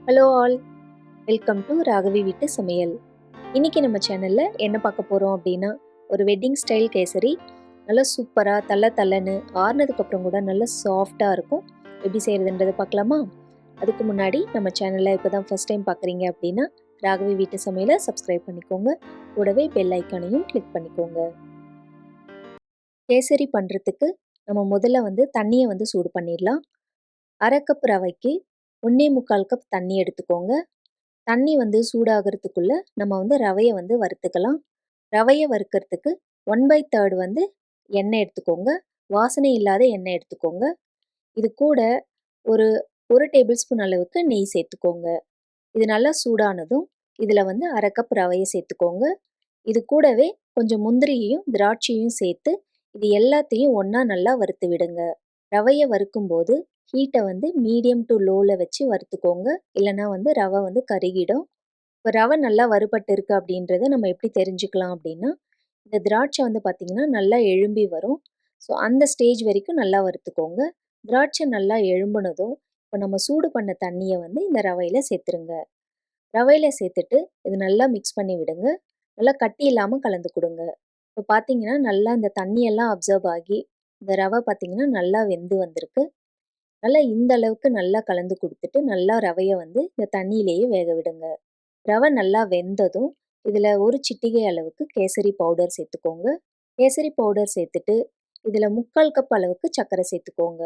Hello all, welcome to Raghavi வீட்டு சமையல். இன்னைக்கு நம்ம சேனல்ல என்ன பார்க்க போறோம் அப்படின்னா, ஒரு வெட்டிங் ஸ்டைல் கேசரி நல்லா சூப்பராக தள்ளன்னு ஆறுனதுக்கப்புறம் கூட நல்லா சாஃப்டாக இருக்கும். எப்படி செய்யறதுன்றதை பார்க்கலாமா? அதுக்கு முன்னாடி நம்ம சேனலை இப்போ தான் ஃபர்ஸ்ட் டைம் பார்க்குறீங்க அப்படின்னா ராகவி வீட்டு சமையலை சப்ஸ்கிரைப் பண்ணிக்கோங்க. கூடவே பெல் ஐக்கானையும் கிளிக் பண்ணிக்கோங்க. கேசரி பண்ணுறதுக்கு நம்ம முதல்ல தண்ணியை சூடு பண்ணிடலாம். அரை கப் ரவைக்கு 1.25 கப் தண்ணி எடுத்துக்கோங்க. தண்ணி சூடாகிறதுக்குள்ள நம்ம ரவையை வறுத்துக்கலாம். ரவையை வறுக்கிறதுக்கு 1/3 எண்ணெய் எடுத்துக்கோங்க. வாசனை இல்லாத எண்ணெய் எடுத்துக்கோங்க. இது கூட ஒரு 1 டேபிள் ஸ்பூன் அளவுக்கு நெய் சேர்த்துக்கோங்க. இது நல்லா சூடானதும் இதில் அரை கப் ரவையை சேர்த்துக்கோங்க. இது கூடவே கொஞ்சம் முந்திரியையும் திராட்சையும் சேர்த்து இது எல்லாத்தையும் ஒன்றா நல்லா வறுத்து விடுங்க. ரவையை வறுக்கும்போது ஹீட்டை மீடியம் டு லோவில் வச்சு வறுத்துக்கோங்க. இல்லைனா ரவை கருகிடும். இப்போ ரவை நல்லா வறுபட்டு இருக்கு அப்படின்றத நம்ம எப்படி தெரிஞ்சுக்கலாம் அப்படின்னா, இந்த திராட்சை பார்த்திங்கன்னா நல்லா எழும்பி வரும். ஸோ அந்த ஸ்டேஜ் வரைக்கும் நல்லா வறுத்துக்கோங்க. திராட்சை நல்லா எழும்புனதும் இப்போ நம்ம சூடு பண்ண தண்ணியை இந்த ரவையில் சேர்த்துருங்க. ரவையில் சேர்த்துட்டு இது நல்லா மிக்ஸ் பண்ணி விடுங்க. நல்லா கட்டி இல்லாமல் கலந்து கொடுங்க. இப்போ பார்த்தீங்கன்னா நல்லா இந்த தண்ணியெல்லாம் அப்சர்வ் ஆகி இந்த ரவை பார்த்திங்கன்னா நல்லா வெந்து வந்திருக்கு. நல்லா இந்த அளவுக்கு நல்லா கலந்து கொடுத்துட்டு நல்லா ரவையை இந்த தண்ணியிலேயே வேக விடுங்க. ரவை நல்லா வெந்ததும் இதில் ஒரு சிட்டிகை அளவுக்கு கேசரி பவுடர் சேர்த்துக்கோங்க. கேசரி பவுடர் சேர்த்துட்டு இதில் 3/4 கப் அளவுக்கு சர்க்கரை சேர்த்துக்கோங்க.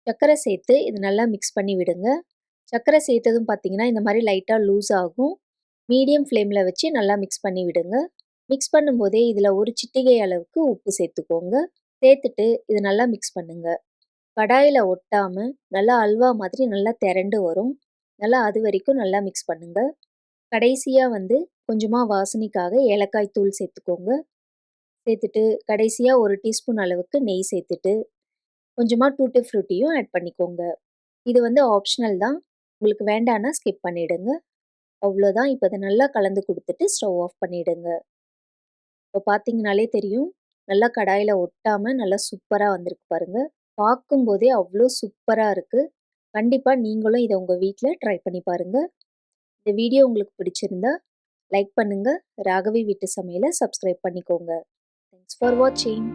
சர்க்கரை சேர்த்து இது நல்லா மிக்ஸ் பண்ணி விடுங்க. சர்க்கரை சேர்த்ததும் பார்த்தீங்கன்னா இந்த மாதிரி லைட்டாக லூஸ் ஆகும். மீடியம் ஃப்ளேமில் வச்சு நல்லா மிக்ஸ் பண்ணி விடுங்க. மிக்ஸ் பண்ணும்போதே இதில் ஒரு சிட்டிகை அளவுக்கு உப்பு சேர்த்துக்கோங்க. சேர்த்துட்டு இது நல்லா மிக்ஸ் பண்ணுங்க. கடாயில் ஒட்டாமல் நல்லா அல்வா மாதிரி நல்லா திரண்டு வரும். நல்லா அது வரைக்கும் நல்லா மிக்ஸ் பண்ணுங்க. கடைசியாக கொஞ்சமாக வாசனைக்காக ஏலக்காய் தூள் சேர்த்துக்கோங்க. சேர்த்துட்டு கடைசியாக 1 டீஸ்பூன் அளவுக்கு நெய் சேர்த்துட்டு கொஞ்சமாக டூட்டி ஃப்ரூட்டியும் ஆட் பண்ணிக்கோங்க. இது ஆப்ஷனல் தான், உங்களுக்கு வேண்டான்னா ஸ்கிப் பண்ணிவிடுங்க. அவ்வளோதான். இப்போ அதை நல்லா கலந்து கொடுத்துட்டு ஸ்டவ் ஆஃப் பண்ணிவிடுங்க. இப்போ பார்த்தீங்கனாலே தெரியும் நல்லா கடாயில் ஒட்டாமல் நல்லா சூப்பராக வந்திருக்கு பாருங்கள். பார்க்கும்போதே அவ்வளோ சூப்பராக இருக்குது. கண்டிப்பாக நீங்களும் இதை உங்கள் வீட்டில் ட்ரை பண்ணி பாருங்கள். இந்த வீடியோ உங்களுக்கு பிடிச்சிருந்தா லைக் பண்ணுங்கள். ராகவி வீட்டு சமையலை சப்ஸ்கிரைப் பண்ணிக்கோங்க. தேங்க்ஸ் ஃபார் வாட்சிங்.